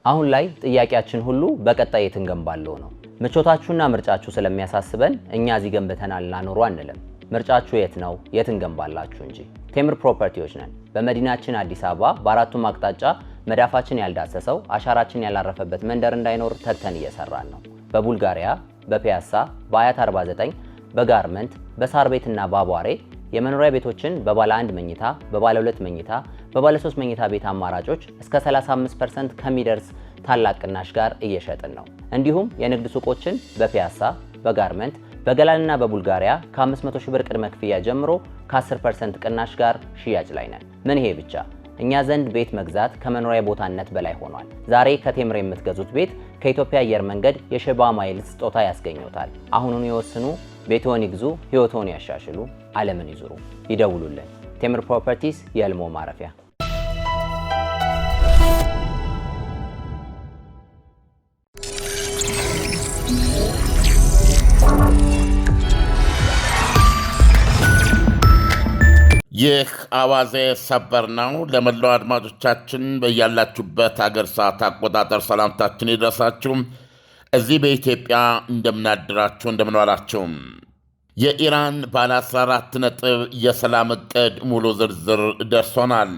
አሁን ላይ ጥያቄያችን ሁሉ በቀጣይ የት እንገንባለው ነው። ምቾታችሁና ምርጫችሁ ስለሚያሳስበን እኛ እዚህ ገንብተናልና ኑሩ አንልም። ምርጫችሁ የት ነው? የት እንገንባላችሁ እንጂ። ቴምር ፕሮፐርቲዎች ነን። በመዲናችን አዲስ አበባ በአራቱም አቅጣጫ መዳፋችን ያልዳሰሰው አሻራችን ያላረፈበት መንደር እንዳይኖር ተግተን እየሰራን ነው። በቡልጋሪያ፣ በፒያሳ፣ በአያት 49፣ በጋርመንት፣ በሳር ቤትና በአቧሬ የመኖሪያ ቤቶችን በባለ 1 መኝታ፣ በባለ 2 መኝታ፣ በባለ 3 መኝታ ቤት አማራጮች እስከ 35% ከሚደርስ ታላቅ ቅናሽ ጋር እየሸጥን ነው። እንዲሁም የንግድ ሱቆችን በፒያሳ፣ በጋርመንት፣ በገላንና በቡልጋሪያ ከ500 ሺህ ብር ቅድመ ክፍያ ጀምሮ ከ10% ቅናሽ ጋር ሽያጭ ላይ ነን። ምን ይሄ ብቻ! እኛ ዘንድ ቤት መግዛት ከመኖሪያ ቦታነት በላይ ሆኗል። ዛሬ ከቴምር የምትገዙት ቤት ከኢትዮጵያ አየር መንገድ የሸባ ማይልስ ስጦታ ያስገኙታል። አሁኑን ይወስኑ፣ ቤትዎን ይግዙ፣ ህይወትዎን ያሻሽሉ፣ ዓለምን ይዙሩ። ይደውሉልን። ቴምር ፕሮፐርቲስ የህልሞ ማረፊያ። ይህ አዋዜ ሰበር ነው። ለመላው አድማጮቻችን በያላችሁበት አገር ሰዓት አቆጣጠር ሰላምታችን ይድረሳችሁ። እዚህ በኢትዮጵያ እንደምናድራችሁ እንደምንዋላችሁ። የኢራን ባለ 14 ነጥብ የሰላም ዕቅድ ሙሉ ዝርዝር ደርሶናል።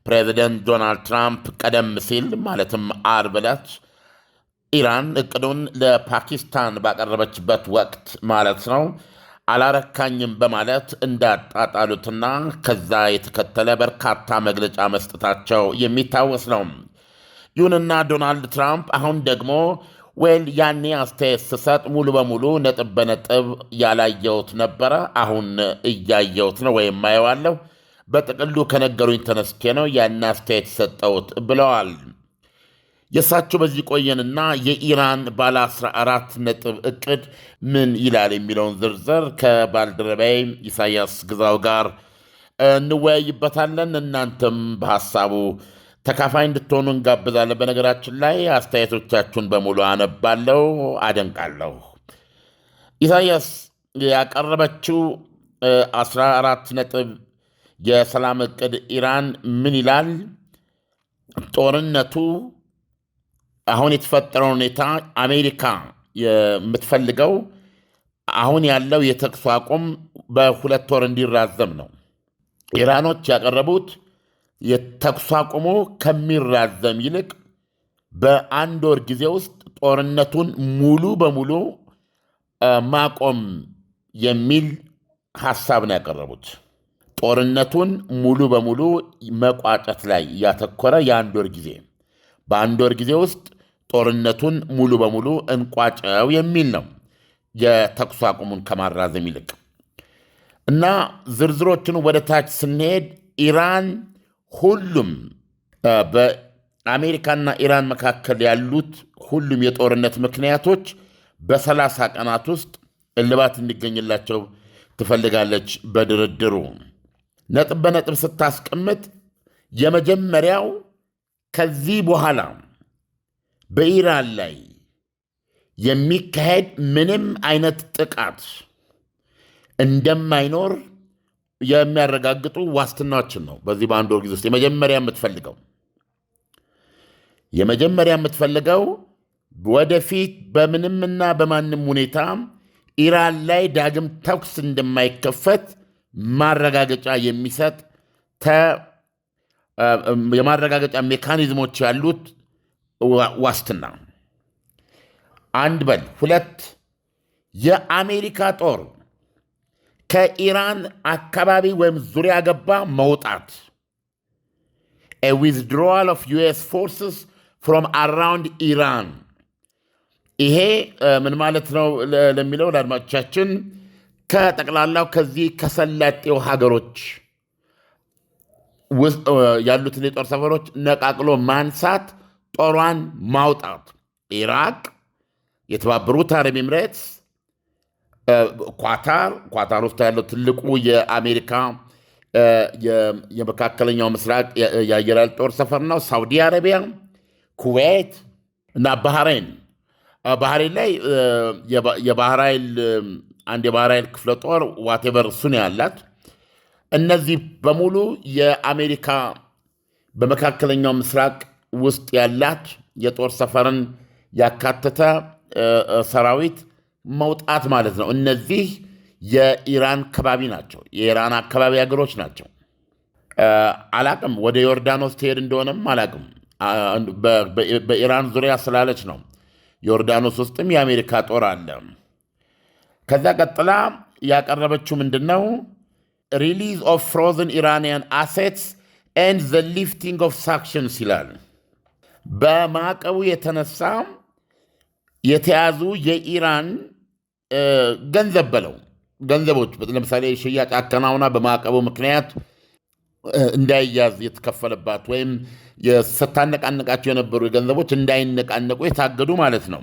ፕሬዚደንት ዶናልድ ትራምፕ ቀደም ሲል ማለትም ዓርብ ዕለት ኢራን ዕቅዱን ለፓኪስታን ባቀረበችበት ወቅት ማለት ነው አላረካኝም በማለት እንዳጣጣሉትና ከዛ የተከተለ በርካታ መግለጫ መስጠታቸው የሚታወስ ነው። ይሁንና ዶናልድ ትራምፕ አሁን ደግሞ ያኔ አስተያየት ስሰጥ ሙሉ በሙሉ ነጥብ በነጥብ ያላየሁት ነበረ፣ አሁን እያየሁት ነው ወይም አየዋለሁ፣ በጥቅሉ ከነገሩኝ ተነስቼ ነው ያን አስተያየት ሰጠሁት ብለዋል። የእሳቸው በዚህ ቆየንና የኢራን ባለ 14 ነጥብ ዕቅድ ምን ይላል የሚለውን ዝርዝር ከባልደረባዬ ኢሳያስ ግዛው ጋር እንወያይበታለን። እናንተም በሐሳቡ ተካፋይ እንድትሆኑ እንጋብዛለን። በነገራችን ላይ አስተያየቶቻችሁን በሙሉ አነባለሁ፣ አደንቃለሁ። ኢሳያስ ያቀረበችው 14 ነጥብ የሰላም ዕቅድ ኢራን ምን ይላል? ጦርነቱ አሁን የተፈጠረው ሁኔታ አሜሪካ የምትፈልገው አሁን ያለው የተኩስ አቁም በ2 ወር እንዲራዘም ነው። ኢራኖች ያቀረቡት የተኩስ አቁሙ ከሚራዘም ይልቅ በ1 ወር ጊዜ ውስጥ ጦርነቱን ሙሉ በሙሉ ማቆም የሚል ሐሳብ ነው ያቀረቡት። ጦርነቱን ሙሉ በሙሉ መቋጨት ላይ ያተኮረ የ1 ወር ጊዜ፣ በ1 ወር ጊዜ ውስጥ ጦርነቱን ሙሉ በሙሉ እንቋጨው የሚል ነው የተኩስ አቁሙን ከማራዘም ይልቅ። እና ዝርዝሮችን ወደ ታች ስንሄድ ኢራን ሁሉም በአሜሪካና ኢራን መካከል ያሉት ሁሉም የጦርነት ምክንያቶች በ30 ቀናት ውስጥ እልባት እንዲገኝላቸው ትፈልጋለች። በድርድሩ ነጥብ በነጥብ ስታስቀምጥ የመጀመሪያው ከዚህ በኋላ በኢራን ላይ የሚካሄድ ምንም አይነት ጥቃት እንደማይኖር የሚያረጋግጡ ዋስትናዎችን ነው። በዚህ በ1 ወር ጊዜ ውስጥ የመጀመሪያ የምትፈልገው ወደፊት በምንምና በማንም ሁኔታ ኢራን ላይ ዳግም ተኩስ እንደማይከፈት ማረጋገጫ የሚሰጥ የማረጋገጫ ሜካኒዝሞች ያሉት ዋስትና አንድ በል። 2 የአሜሪካ ጦር ከኢራን አካባቢ ወይም ዙሪያ ገባ መውጣት፣ a withdrawal of US forces from around Iran። ይሄ ምን ማለት ነው ለሚለው ለአድማጮቻችን ከጠቅላላው ከዚህ ከሰላጤው ሀገሮች ያሉትን የጦር ሰፈሮች ነቃቅሎ ማንሳት፣ ጦሯን ማውጣት። ኢራቅ፣ የተባበሩት አረብ ኤምሬትስ፣ ኳታር ውስጥ ያለው ትልቁ የአሜሪካ የመካከለኛው ምስራቅ የአየር ኃይል ጦር ሰፈር ነው። ሳውዲ አረቢያ፣ ኩዌት እና ባህሬን ላይ አንድ የባህር ኃይል ክፍለ ጦር ዋቴቨር እሱን ያላት። እነዚህ በሙሉ የአሜሪካ በመካከለኛው ምስራቅ ውስጥ ያላት የጦር ሰፈርን ያካተተ ሰራዊት መውጣት ማለት ነው። እነዚህ የኢራን ከባቢ ናቸው፣ የኢራን አካባቢ ሀገሮች ናቸው። አላቅም ወደ ዮርዳኖስ ትሄድ እንደሆነም አላቅም። በኢራን ዙሪያ ስላለች ነው። ዮርዳኖስ ውስጥም የአሜሪካ ጦር አለ። ከዛ ቀጥላ ያቀረበችው ምንድን ነው? ሪሊዝ ኦፍ ፍሮዝን ኢራንያን አሴትስ ኤንድ ዘ ሊፍቲንግ ኦፍ ሳንክሽንስ ይላል። በማዕቀቡ የተነሳ የተያዙ የኢራን ገንዘብ በለው ገንዘቦች ለምሳሌ ሽያጭ አከናውና በማዕቀቡ ምክንያት እንዳይያዝ የተከፈለባት ወይም ስታነቃነቃቸው የነበሩ ገንዘቦች እንዳይነቃነቁ የታገዱ ማለት ነው።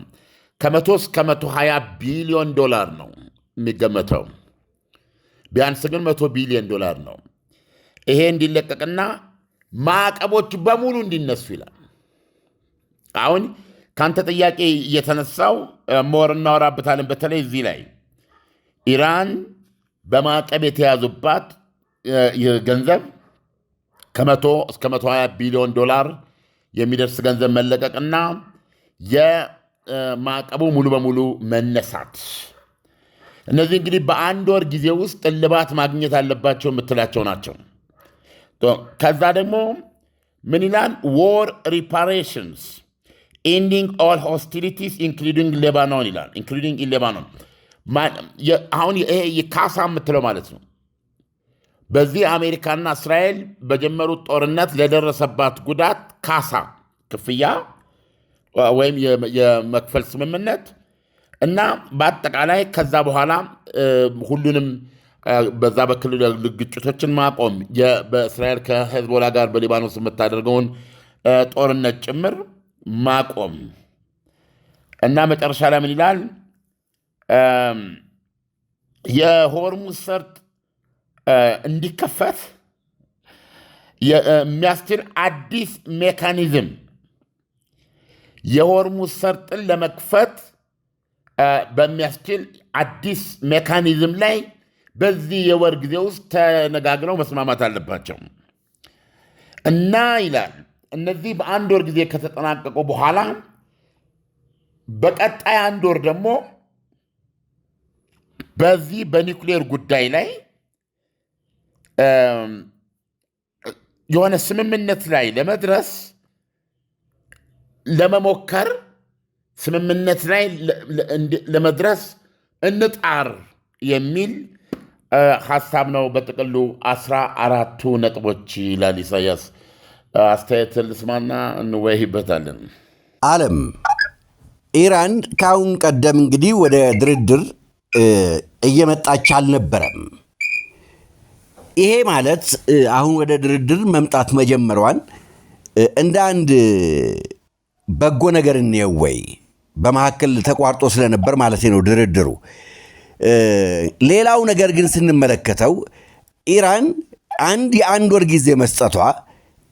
ከ100 እስከ 120 ቢሊዮን ዶላር ነው የሚገመተው። ቢያንስ ግን 100 ቢሊዮን ዶላር ነው። ይሄ እንዲለቀቅና ማዕቀቦች በሙሉ እንዲነሱ ይላል። አሁን ከአንተ ጥያቄ እየተነሳው ሞር እናወራበታለን። በተለይ እዚህ ላይ ኢራን በማዕቀብ የተያዙባት ገንዘብ ከ100 እስከ 120 ቢሊዮን ዶላር የሚደርስ ገንዘብ መለቀቅና የማዕቀቡ ሙሉ በሙሉ መነሳት፣ እነዚህ እንግዲህ በአንድ ወር ጊዜ ውስጥ እልባት ማግኘት አለባቸው የምትላቸው ናቸው። ከዛ ደግሞ ምን ይላል? ዎር ሪፓሬሽንስ ኤንዲንግ ኦል ሆስቲሊቲስ ኢንክሉዲንግ ሌባኖን ይላል። ኢንክሉዲንግ ሌባኖን አሁን ይሄ የካሳ የምትለው ማለት ነው። በዚህ አሜሪካና እስራኤል በጀመሩት ጦርነት ለደረሰባት ጉዳት ካሳ ክፍያ ወይም የመክፈል ስምምነት እና በአጠቃላይ ከዛ በኋላ ሁሉንም በዛ በክልል ግጭቶችን ማቆም፣ በእስራኤል ከሄዝቦላ ጋር በሊባኖስ የምታደርገውን ጦርነት ጭምር ማቆም እና መጨረሻ ላይ ምን ይላል? የሆርሙዝ ሰርጥ እንዲከፈት የሚያስችል አዲስ ሜካኒዝም፣ የሆርሙዝ ሰርጥን ለመክፈት በሚያስችል አዲስ ሜካኒዝም ላይ በዚህ የወር ጊዜ ውስጥ ተነጋግረው መስማማት አለባቸው እና ይላል እነዚህ በአንድ ወር ጊዜ ከተጠናቀቁ በኋላ በቀጣይ አንድ ወር ደግሞ በዚህ በኒውክሌር ጉዳይ ላይ የሆነ ስምምነት ላይ ለመድረስ ለመሞከር ስምምነት ላይ ለመድረስ እንጣር የሚል ሐሳብ ነው። በጥቅሉ 14ቱ ነጥቦች ይላል ኢሳያስ። አስተያየት ልስማና እንወያይበታለን። ዓለም ኢራን ከአሁን ቀደም እንግዲህ ወደ ድርድር እየመጣች አልነበረም። ይሄ ማለት አሁን ወደ ድርድር መምጣት መጀመሯን እንደ አንድ በጎ ነገር እንየው ወይ? በመካከል ተቋርጦ ስለነበር ማለት ነው ድርድሩ። ሌላው ነገር ግን ስንመለከተው ኢራን የአንድ ወር ጊዜ መስጠቷ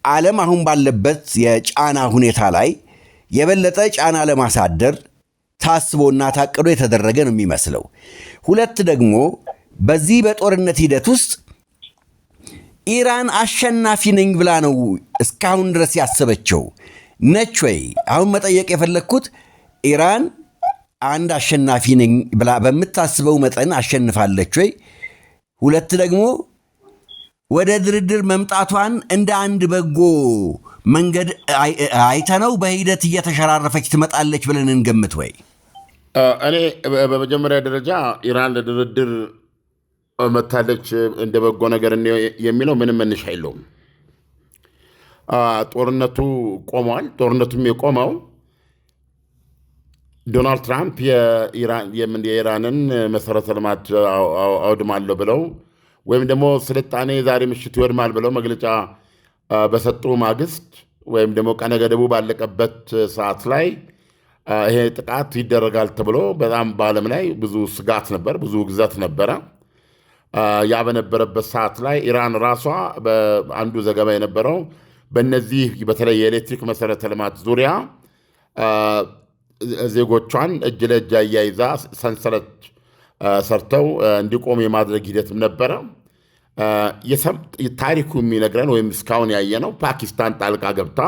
ዓለም አሁን ባለበት የጫና ሁኔታ ላይ የበለጠ ጫና ለማሳደር ታስቦና ታቅዶ የተደረገ ነው የሚመስለው። ሁለት ደግሞ በዚህ በጦርነት ሂደት ውስጥ ኢራን አሸናፊ ነኝ ብላ ነው እስካሁን ድረስ ያሰበችው ነች ወይ? አሁን መጠየቅ የፈለግኩት ኢራን አንድ አሸናፊ ነኝ ብላ በምታስበው መጠን አሸንፋለች ወይ? ሁለት ደግሞ ወደ ድርድር መምጣቷን እንደ አንድ በጎ መንገድ አይተነው በሂደት እየተሸራረፈች ትመጣለች ብለን እንገምት ወይ? እኔ በመጀመሪያ ደረጃ ኢራን ለድርድር መታለች እንደ በጎ ነገር የሚለው ምንም መነሻ የለውም። ጦርነቱ ቆሟል። ጦርነቱም የቆመው ዶናልድ ትራምፕ የኢራንን መሰረተ ልማት አውድማለሁ ብለው ወይም ደግሞ ስልጣኔ ዛሬ ምሽት ይወድማል ብለው መግለጫ በሰጡ ማግስት ወይም ደግሞ ቀነ ገደቡ ባለቀበት ሰዓት ላይ ይሄ ጥቃት ይደረጋል ተብሎ በጣም በዓለም ላይ ብዙ ስጋት ነበር፣ ብዙ ግዘት ነበረ። ያ በነበረበት ሰዓት ላይ ኢራን ራሷ በአንዱ ዘገባ የነበረው በእነዚህ በተለይ የኤሌክትሪክ መሰረተ ልማት ዙሪያ ዜጎቿን እጅ ለእጅ አያይዛ ሰንሰለት ሰርተው እንዲቆም የማድረግ ሂደትም ነበረ። ታሪኩ የሚነግረን ወይም እስካሁን ያየነው ፓኪስታን ጣልቃ ገብታ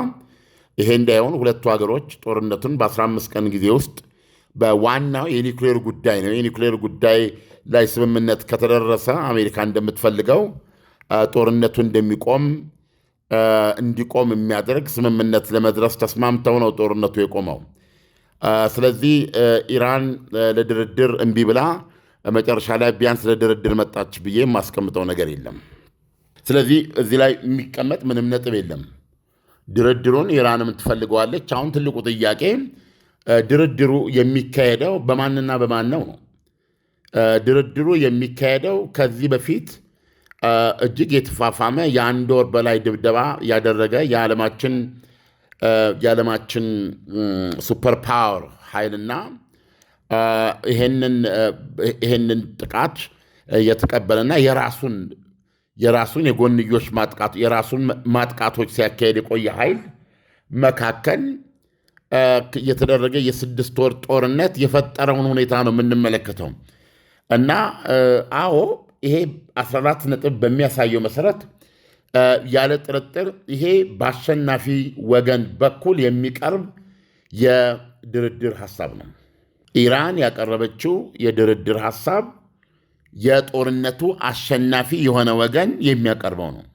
ይሄ እንዳይሆን ሁለቱ ሀገሮች ጦርነቱን በ15 ቀን ጊዜ ውስጥ በዋናው የኒውክሌር ጉዳይ ነው። የኒውክሌር ጉዳይ ላይ ስምምነት ከተደረሰ አሜሪካ እንደምትፈልገው ጦርነቱ እንዲቆም የሚያደርግ ስምምነት ለመድረስ ተስማምተው ነው ጦርነቱ የቆመው። ስለዚህ ኢራን ለድርድር እምቢ ብላ መጨረሻ ላይ ቢያንስ ለድርድር መጣች ብዬ የማስቀምጠው ነገር የለም። ስለዚህ እዚህ ላይ የሚቀመጥ ምንም ነጥብ የለም። ድርድሩን ኢራንም ትፈልገዋለች። አሁን ትልቁ ጥያቄ ድርድሩ የሚካሄደው በማንና በማን ነው? ድርድሩ የሚካሄደው ከዚህ በፊት እጅግ የተፋፋመ የአንድ ወር በላይ ድብደባ ያደረገ የዓለማችን ሱፐር ፓወር ኃይልና ይሄንን ጥቃት የተቀበለና የራሱን የጎንዮሽ የራሱን ማጥቃቶች ሲያካሄድ የቆየ ኃይል መካከል የተደረገ የ6 ወር ጦርነት የፈጠረውን ሁኔታ ነው የምንመለከተው። እና አዎ ይሄ 14 ነጥብ በሚያሳየው መሰረት ያለ ጥርጥር ይሄ በአሸናፊ ወገን በኩል የሚቀርብ የድርድር ሐሳብ ነው። ኢራን ያቀረበችው የድርድር ሐሳብ የጦርነቱ አሸናፊ የሆነ ወገን የሚያቀርበው ነው።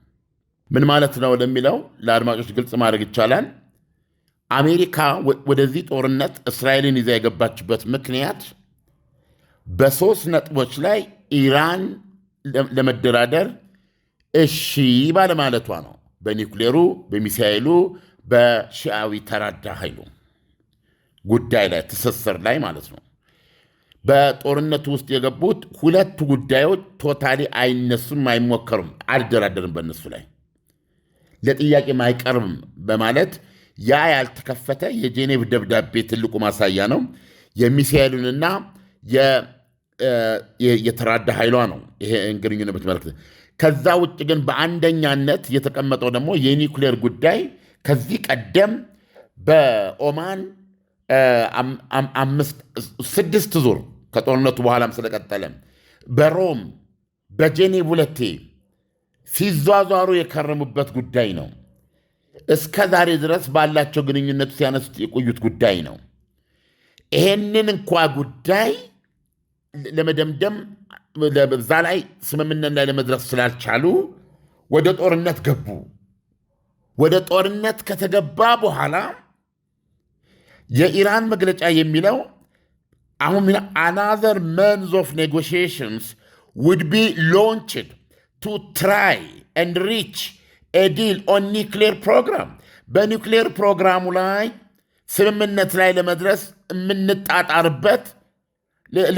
ምን ማለት ነው ለሚለው ለአድማጮች ግልጽ ማድረግ ይቻላል። አሜሪካ ወደዚህ ጦርነት እስራኤልን ይዛ የገባችበት ምክንያት በ3 ነጥቦች ላይ ኢራን ለመደራደር እሺ ባለማለቷ ነው። በኒውክሌሩ፣ በሚሳኤሉ፣ በሺዓዊ ተራዳ ኃይሉ ጉዳይ ላይ ትስስር ላይ ማለት ነው። በጦርነቱ ውስጥ የገቡት 2 ጉዳዮች ቶታሊ አይነሱም፣ አይሞከሩም፣ አልደራደርም፣ በእነሱ ላይ ለጥያቄም አይቀርብም በማለት ያ ያልተከፈተ የጄኔቭ ደብዳቤ ትልቁ ማሳያ ነው። የሚሳኤሉንና የተራዳ ኃይሏ ነው ይሄ ግንኙነት በተመለከተ። ከዛ ውጭ ግን በአንደኛነት የተቀመጠው ደግሞ የኒውክሌር ጉዳይ ከዚህ ቀደም በኦማን 6 ዙር ከጦርነቱ በኋላም ስለቀጠለ በሮም በጄኔቭ 2 ሲዟዟሩ የከረሙበት ጉዳይ ነው። እስከ ዛሬ ድረስ ባላቸው ግንኙነት ሲያነሱት የቆዩት ጉዳይ ነው። ይሄንን እንኳ ጉዳይ ለመደምደም በዛ ላይ ስምምነት ላይ ለመድረስ ስላልቻሉ ወደ ጦርነት ገቡ። ወደ ጦርነት ከተገባ በኋላ የኢራን መግለጫ የሚለው አሁን another month of negotiations would be launched to try and reach a deal on nuclear program በኒውክሌር ፕሮግራሙ ላይ ስምምነት ላይ ለመድረስ የምንጣጣርበት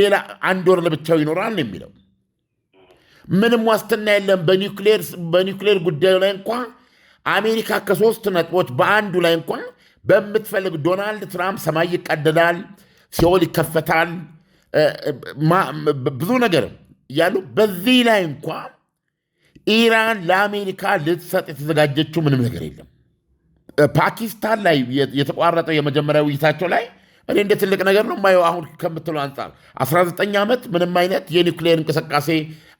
ሌላ 1 ወር ለብቻው ይኖራል የሚለው ምንም ዋስትና የለም። በኒውክሌር ጉዳዩ ላይ እንኳን አሜሪካ ከ3 ነጥቦች በአንዱ ላይ እንኳን በምትፈልግ ዶናልድ ትራምፕ ሰማይ ይቀደዳል፣ ሲኦል ይከፈታል፣ ብዙ ነገር ያሉ በዚህ ላይ እንኳን ኢራን ለአሜሪካ ልትሰጥ የተዘጋጀችው ምንም ነገር የለም። ፓኪስታን ላይ የተቋረጠው የመጀመሪያ ውይይታቸው ላይ እኔ እንደ ትልቅ ነገር ነው የማየው። አሁን ከምትለው አንጻር 19 ዓመት ምንም አይነት የኒውክሌር እንቅስቃሴ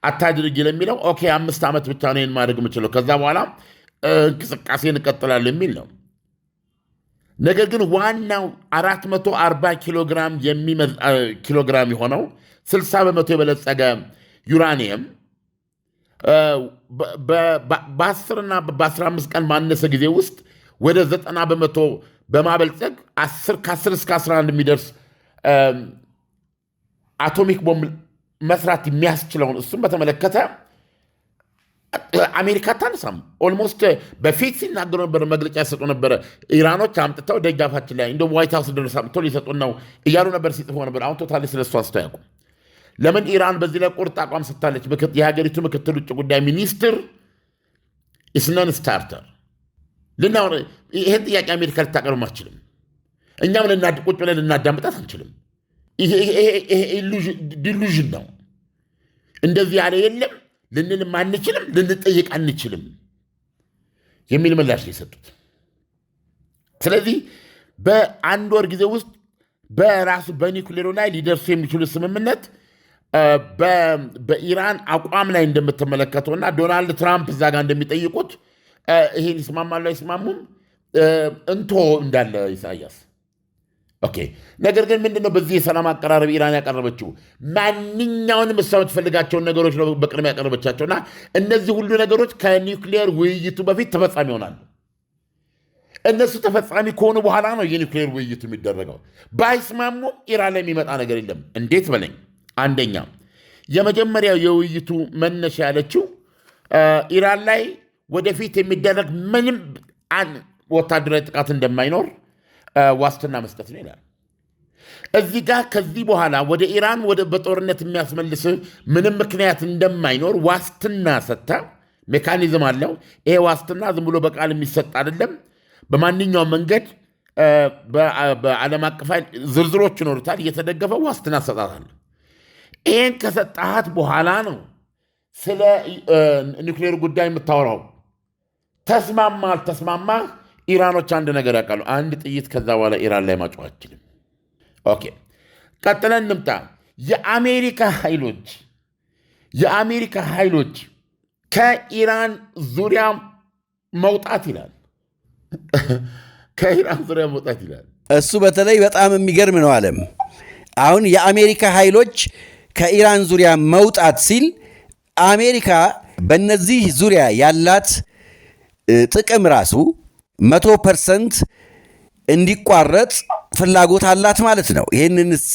አታድርግ ለሚለው ኦኬ 5 ዓመት ብቻ ነው ማድረግ የምችለው ከዛ በኋላ እንቅስቃሴ እንቀጥላለሁ የሚል ነው። ነገር ግን ዋናው 440 ኪሎግራም የሆነው 60 በመቶ የበለጸገ ዩራኒየም በ10 እና በ15 ቀን ማነሰ ጊዜ ውስጥ ወደ 90 በመቶ በማበልጸግ ከ10 እስከ 11 የሚደርስ አቶሚክ ቦምብ መስራት የሚያስችለውን እሱም በተመለከተ አሜሪካ ታነሳም። ኦልሞስት በፊት ሲናገሩ ነበር፣ መግለጫ ያሰጡ ነበረ። ኢራኖች አምጥተው ደጃፋችን ላይ እንደ ዋይት ሃውስ ድረስ አምጥተው ሊሰጡን ነው እያሉ ነበር፣ ሲጽፎ ነበር። አሁን ቶታሊ ስለሱ አስተያውቁ። ለምን ኢራን በዚህ ላይ ቁርጥ አቋም ስታለች? የሀገሪቱ ምክትል ውጭ ጉዳይ ሚኒስትር ኢስነን ስታርተር ይህን ጥያቄ አሜሪካ ልታቀርብ አትችልም። እኛም ቁጭ ብለን ልናዳምጣት አንችልም። ይሄ ዲሉዥን ነው። እንደዚህ ያለ የለም ልንልም አንችልም፣ ልንጠይቅ አንችልም የሚል ምላሽ የሰጡት። ስለዚህ በ1 ወር ጊዜ ውስጥ በራሱ በኒውክሌሩ ላይ ሊደርሱ የሚችሉ ስምምነት በኢራን አቋም ላይ እንደምትመለከተውና ዶናልድ ትራምፕ እዛ ጋር እንደሚጠይቁት ይሄን ይስማማሉ አይስማሙም፣ እንቶ እንዳለ ኢሳያስ። ኦኬ። ነገር ግን ምንድነው በዚህ የሰላም አቀራረብ ኢራን ያቀረበችው? ማንኛውንም እሷ የምትፈልጋቸውን ነገሮች ነው በቅድሚያ ያቀረበቻቸውና እነዚህ ሁሉ ነገሮች ከኒውክሊየር ውይይቱ በፊት ተፈጻሚ ይሆናሉ። እነሱ ተፈጻሚ ከሆኑ በኋላ ነው የኒውክሌር ውይይቱ የሚደረገው። ባይስማሙ ኢራን ላይ የሚመጣ ነገር የለም። እንዴት በለኝ። አንደኛ የመጀመሪያው የውይይቱ መነሻ ያለችው ኢራን ላይ ወደፊት የሚደረግ ምንም ወታደራዊ ጥቃት እንደማይኖር ዋስትና መስጠት ነው ይላል። እዚህ ጋር ከዚህ በኋላ ወደ ኢራን በጦርነት የሚያስመልስ ምንም ምክንያት እንደማይኖር ዋስትና ሰጥታ ሜካኒዝም አለው። ይሄ ዋስትና ዝም ብሎ በቃል የሚሰጥ አይደለም። በማንኛውም መንገድ በዓለም አቀፍ ዝርዝሮች ይኖሩታል። እየተደገፈ ዋስትና ሰጣታል። ይህን ከሰጣሃት በኋላ ነው ስለ ኒውክሌር ጉዳይ የምታወራው። ተስማማ አልተስማማ ኢራኖች አንድ ነገር ያውቃሉ። አንድ ጥይት ከዛ በኋላ ኢራን ላይ ማጮህ አትችልም። ኦኬ፣ ቀጥለን እንምጣ። የአሜሪካ ኃይሎች ከኢራን ዙሪያ መውጣት ይላል። ከኢራን ዙሪያ መውጣት ይላል። እሱ በተለይ በጣም የሚገርም ነው። ዓለም አሁን የአሜሪካ ኃይሎች ከኢራን ዙሪያ መውጣት ሲል አሜሪካ በነዚህ ዙሪያ ያላት ጥቅም ራሱ 100% እንዲቋረጥ ፍላጎት አላት ማለት ነው። ይህንንስ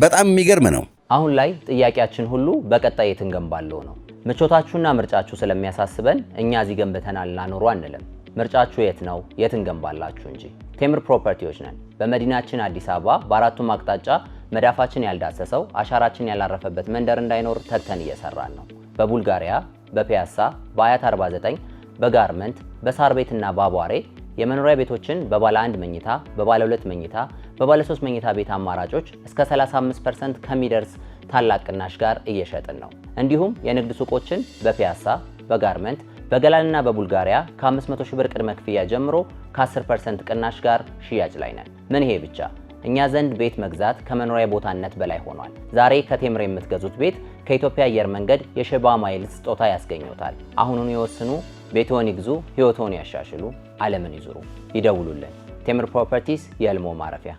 በጣም የሚገርም ነው። አሁን ላይ ጥያቄያችን ሁሉ በቀጣይ የት እንገንባለው ነው። ምቾታችሁና ምርጫችሁ ስለሚያሳስበን እኛ እዚህ ገንብተናል እናኖሩ አንልም። ምርጫችሁ የት ነው? የት እንገንባላችሁ እንጂ። ቴምር ፕሮፐርቲዎች ነን። በመዲናችን አዲስ አበባ በአራቱም አቅጣጫ መዳፋችን ያልዳሰሰው አሻራችን ያላረፈበት መንደር እንዳይኖር ተግተን እየሰራን ነው። በቡልጋሪያ፣ በፒያሳ፣ በአያት 49፣ በጋርመንት፣ በሳር ቤትና በአቧሬ የመኖሪያ ቤቶችን በባለ 1 መኝታ፣ በባለ 2 መኝታ፣ በባለ 3 መኝታ ቤት አማራጮች እስከ 35% ከሚደርስ ታላቅ ቅናሽ ጋር እየሸጥን ነው። እንዲሁም የንግድ ሱቆችን በፒያሳ፣ በጋርመንት፣ በገላንና በቡልጋሪያ ከ500 ሺህ ብር ቅድመ ክፍያ ጀምሮ ከ10% ቅናሽ ጋር ሽያጭ ላይ ነን። ምን ይሄ ብቻ! እኛ ዘንድ ቤት መግዛት ከመኖሪያ ቦታነት በላይ ሆኗል። ዛሬ ከቴምር የምትገዙት ቤት ከኢትዮጵያ አየር መንገድ የሸባ ማይልስ ስጦታ ያስገኙታል። አሁኑን ይወስኑ፣ ቤትዎን ይግዙ፣ ህይወትዎን ያሻሽሉ፣ ዓለምን ይዙሩ። ይደውሉልን። ቴምር ፕሮፐርቲስ የህልሞ ማረፊያ።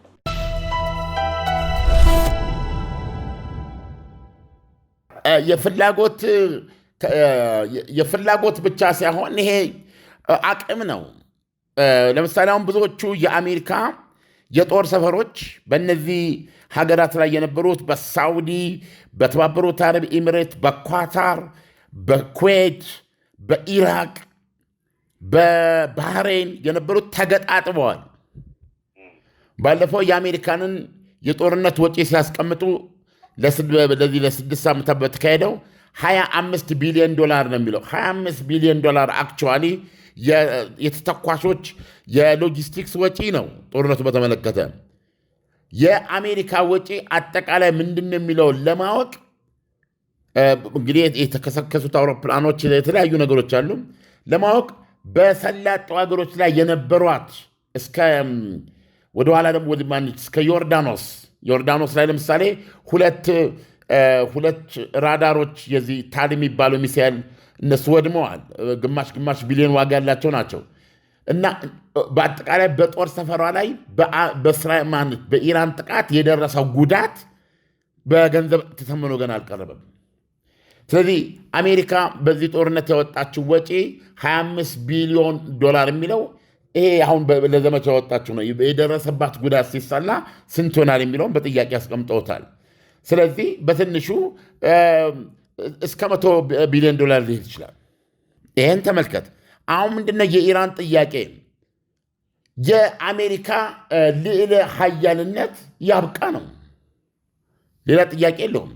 የፍላጎት ብቻ ሳይሆን ይሄ አቅም ነው። ለምሳሌ አሁን ብዙዎቹ የአሜሪካ የጦር ሰፈሮች በእነዚህ ሀገራት ላይ የነበሩት በሳውዲ፣ በተባበሩት አረብ ኤሚሬት፣ በኳታር፣ በኩዌት፣ በኢራቅ፣ በባህሬን የነበሩት ተገጣጥበዋል። ባለፈው የአሜሪካንን የጦርነት ወጪ ሲያስቀምጡ ለዚህ ለ6 ዓመታት በተካሄደው $25 ቢሊዮን ነው የሚለው። $25 ቢሊዮን አክቹዋሊ የተተኳሾች የሎጂስቲክስ ወጪ ነው። ጦርነቱ በተመለከተ የአሜሪካ ወጪ አጠቃላይ ምንድን ነው የሚለውን ለማወቅ እንግዲህ የተከሰከሱት አውሮፕላኖች፣ የተለያዩ ነገሮች አሉ ለማወቅ በሰላጡ ሀገሮች ላይ የነበሯት ወደኋላ ደግሞ እስከ ዮርዳኖስ ላይ ለምሳሌ ሁለት ራዳሮች የዚህ ታድ የሚባለው ሚሳይል እነሱ ወድመዋል። ግማሽ ቢሊዮን ዋጋ ያላቸው ናቸው። እና በአጠቃላይ በጦር ሰፈሯ ላይ በኢራን ጥቃት የደረሰው ጉዳት በገንዘብ ተተምኖ ገና አልቀረበም። ስለዚህ አሜሪካ በዚህ ጦርነት ያወጣችው ወጪ $25 ቢሊዮን የሚለው ይሄ አሁን ለዘመቻ ያወጣችው ነው። የደረሰባት ጉዳት ሲሰላ ስንት ይሆናል የሚለውን በጥያቄ አስቀምጠውታል። ስለዚህ በትንሹ እስከ $100 ቢሊዮን ሊሄድ ይችላል። ይህን ተመልከት። አሁን ምንድነው የኢራን ጥያቄ? የአሜሪካ ልዕለ ሀያልነት ያብቃ ነው። ሌላ ጥያቄ የለውም።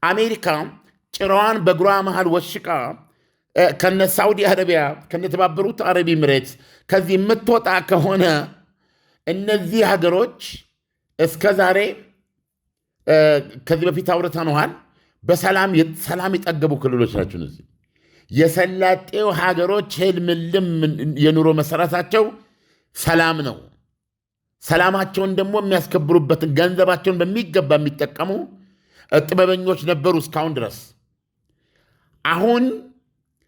አሜሪካ ጭራዋን በእግሯ መሃል ወሽቃ ከነ ሳውዲ አረቢያ ከነተባበሩት አረብ ኤሚሬትስ ከዚህ የምትወጣ ከሆነ እነዚህ ሀገሮች እስከ ዛሬ ከዚህ በፊት አውርተነዋል፣ በሰላም የጠገቡ ክልሎች ናቸው። እነዚህ የሰላጤው ሀገሮች ህልምልም የኑሮ መሰረታቸው ሰላም ነው። ሰላማቸውን ደግሞ የሚያስከብሩበትን ገንዘባቸውን በሚገባ የሚጠቀሙ ጥበበኞች ነበሩ እስካሁን ድረስ። አሁን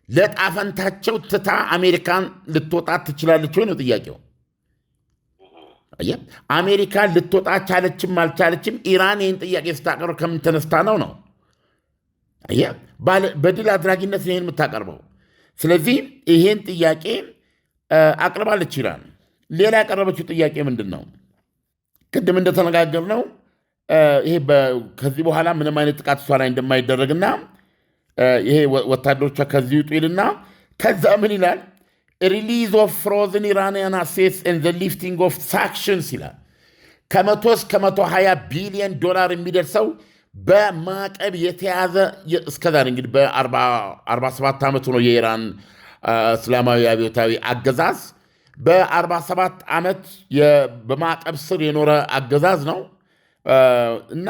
ለጣፈንታቸው ትታ አሜሪካን ልትወጣ ትችላለች ወይ ነው ጥያቄው። አሜሪካ ልትወጣ ቻለችም አልቻለችም ኢራን ይህን ጥያቄ ስታቀርብ ከምን ተነስታ ነው? በድል አድራጊነት ይህን የምታቀርበው። ስለዚህ ይህን ጥያቄ አቅርባለች ኢራን። ሌላ ያቀረበችው ጥያቄ ምንድን ነው? ቅድም እንደተነጋገርነው ይሄ ከዚህ በኋላ ምንም አይነት ጥቃት እሷ ላይ እንደማይደረግና ይሄ ወታደሮቿ ከዚህ ውጡ ይልና ከዛ ምን ይላል? ሪሊዝ ኦፍ ፍሮዝን ኢራንያን አሴትስ ኤንድ ዘ ሊፍቲንግ ኦፍ ሳንክሽንስ ይላል። ከ100 እስከ 120 ቢሊዮን ዶላር የሚደርሰው በማዕቀብ የተያዘ እስከዛሬ እንግዲህ በ47 ዓመቱ ነው የኢራን እስላማዊ አብዮታዊ አገዛዝ። በ47 ዓመት በማዕቀብ ስር የኖረ አገዛዝ ነው እና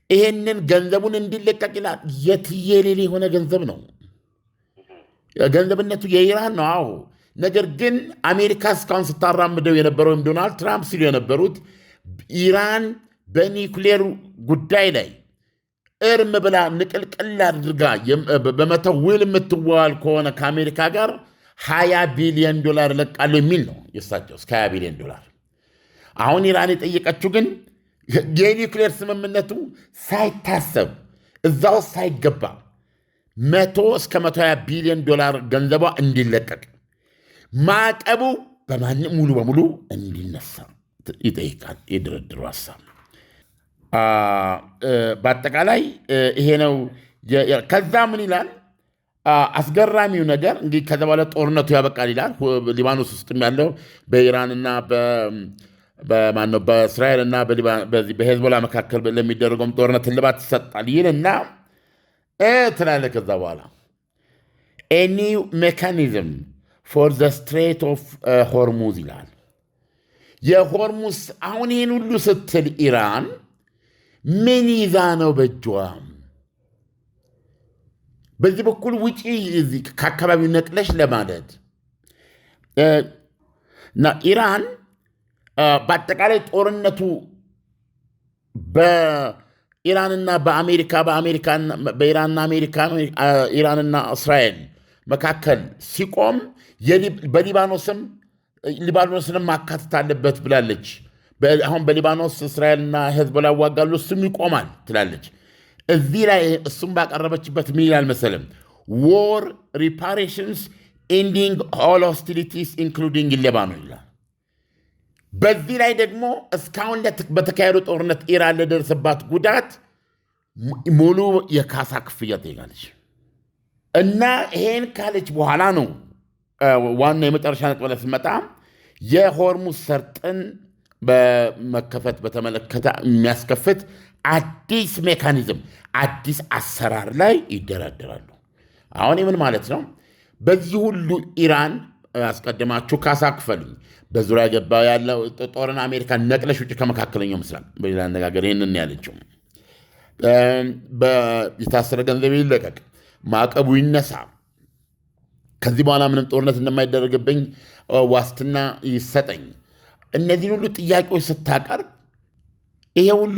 ይሄንን ገንዘቡን እንዲለቀቅ ይላል። የትየሌሌ የሆነ ገንዘብ ነው። ገንዘብነቱ የኢራን ነው። አዎ። ነገር ግን አሜሪካ እስካሁን ስታራምደው የነበረው ወይም ዶናልድ ትራምፕ ሲሉ የነበሩት ኢራን በኒውክሌር ጉዳይ ላይ እርም ብላ ንቅልቅል አድርጋ በመተው ውል የምትዋዋል ከሆነ ከአሜሪካ ጋር 20 ቢሊዮን ዶላር እለቃለሁ የሚል ነው የሳቸው። እስከ 20 ቢሊዮን ዶላር። አሁን ኢራን የጠየቀችው ግን የኒውክሌር ስምምነቱ ሳይታሰብ እዛ ውስጥ ሳይገባ 100 እስከ 120 ቢሊዮን ዶላር ገንዘቧ እንዲለቀቅ፣ ማዕቀቡ በማንም ሙሉ በሙሉ እንዲነሳ ይጠይቃል የድርድሩ ሀሳብ። በአጠቃላይ ይሄ ነው። ከዛ ምን ይላል? አስገራሚው ነገር እንግዲህ ከዛ በኋላ ጦርነቱ ያበቃል ይላል። ሊባኖስ ውስጥም ያለው በኢራንና በእስራኤልና በሄዝቦላ መካከል ለሚደረገውም ጦርነት እልባት ይሰጣል ይልና ትላለ። ከዛ በኋላ ኒው ሜካኒዝም ፎር ዘ ስትሬት ኦፍ ሆርሙዝ ይላል። የሆርሙዝ አሁን ይህን ሁሉ ስትል ኢራን ምን ይዛ ነው በእጇ? በዚህ በኩል ውጪ ከአካባቢው ነቅለሽ ለማለት እና ኢራን በአጠቃላይ ጦርነቱ በኢራንና በኢራንና አሜሪካ ኢራንና እስራኤል መካከል ሲቆም ሊባኖስንም ማካተት አለበት ብላለች። አሁን በሊባኖስ እስራኤልና ሄዝቦላ ያዋጋሉ፣ እሱም ይቆማል ትላለች። እዚህ ላይ እሱም ባቀረበችበት ምን ይላል መሰለም? ዎር ሪፓሬሽንስ ኤንዲንግ ኦል ሆስቲሊቲስ ኢንክሉዲንግ ሌባኖን ይላል። በዚህ ላይ ደግሞ እስካሁን በተካሄዱ ጦርነት ኢራን ለደረሰባት ጉዳት ሙሉ የካሳ ክፍያ ትጠይቃለች። እና ይሄን ካለች በኋላ ነው ዋና የመጨረሻ ነጥብ ላይ ስመጣ የሆርሙዝ ሰርጥን በመከፈት በተመለከተ የሚያስከፍት አዲስ ሜካኒዝም፣ አዲስ አሰራር ላይ ይደራደራሉ። አሁን ምን ማለት ነው? በዚህ ሁሉ ኢራን አስቀድማችሁ ካሳ ክፈሉኝ፣ በዙሪያ ገባ ያለው ጦርን አሜሪካ ነቅለሽ ውጭ ከመካከለኛው ምስራቅ፣ በሌላ አነጋገር ይህንን ያለችው የታሰረ ገንዘብ ይለቀቅ፣ ማዕቀቡ ይነሳ፣ ከዚህ በኋላ ምንም ጦርነት እንደማይደረግብኝ ዋስትና ይሰጠኝ። እነዚህን ሁሉ ጥያቄዎች ስታቀርብ ይሄ ሁሉ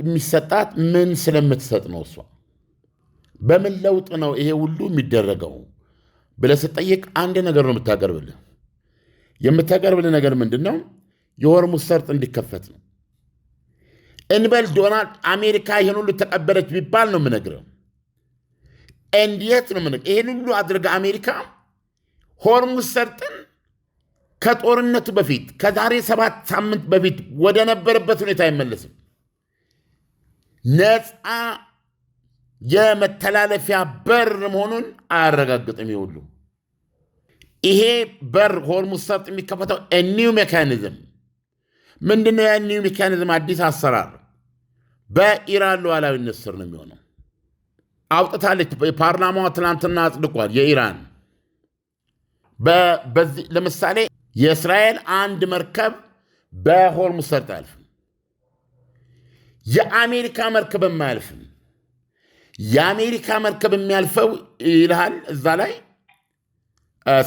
የሚሰጣት ምን ስለምትሰጥ ነው? እሷ በምን ለውጥ ነው ይሄ ሁሉ የሚደረገው ብለህ ስጠይቅ አንድ ነገር ነው የምታቀርብልህ። የምታቀርብልህ ነገር ምንድን ነው? የሆርሙዝ ሰርጥ እንዲከፈት ነው። እንበል ዶናልድ አሜሪካ ይህን ሁሉ ተቀበለች ቢባል ነው የምነግርህ። እንዴት ነው የምነግርህ? ይህን ሁሉ አድርገ አሜሪካ ሆርሙዝ ሰርጥን ከጦርነቱ በፊት ከዛሬ 7 ሳምንት በፊት ወደ ነበረበት ሁኔታ አይመለስም። ነፃ የመተላለፊያ በር መሆኑን አያረጋግጥም። ይሁሉ ይሄ በር ሆርሙዝ ሰርጥ የሚከፈተው ኒው ሜካኒዝም ምንድነው? ያ ኒው ሜካኒዝም አዲስ አሰራር በኢራን ሉዓላዊነት ስር ነው የሚሆነው። አውጥታለች። ፓርላማዋ ትናንትና አጽድቋል። የኢራን ለምሳሌ የእስራኤል አንድ መርከብ በሆርሙዝ ሰርጥ አያልፍም። የአሜሪካ መርከብም አያልፍም። የአሜሪካ መርከብ የሚያልፈው ይልሃል እዛ ላይ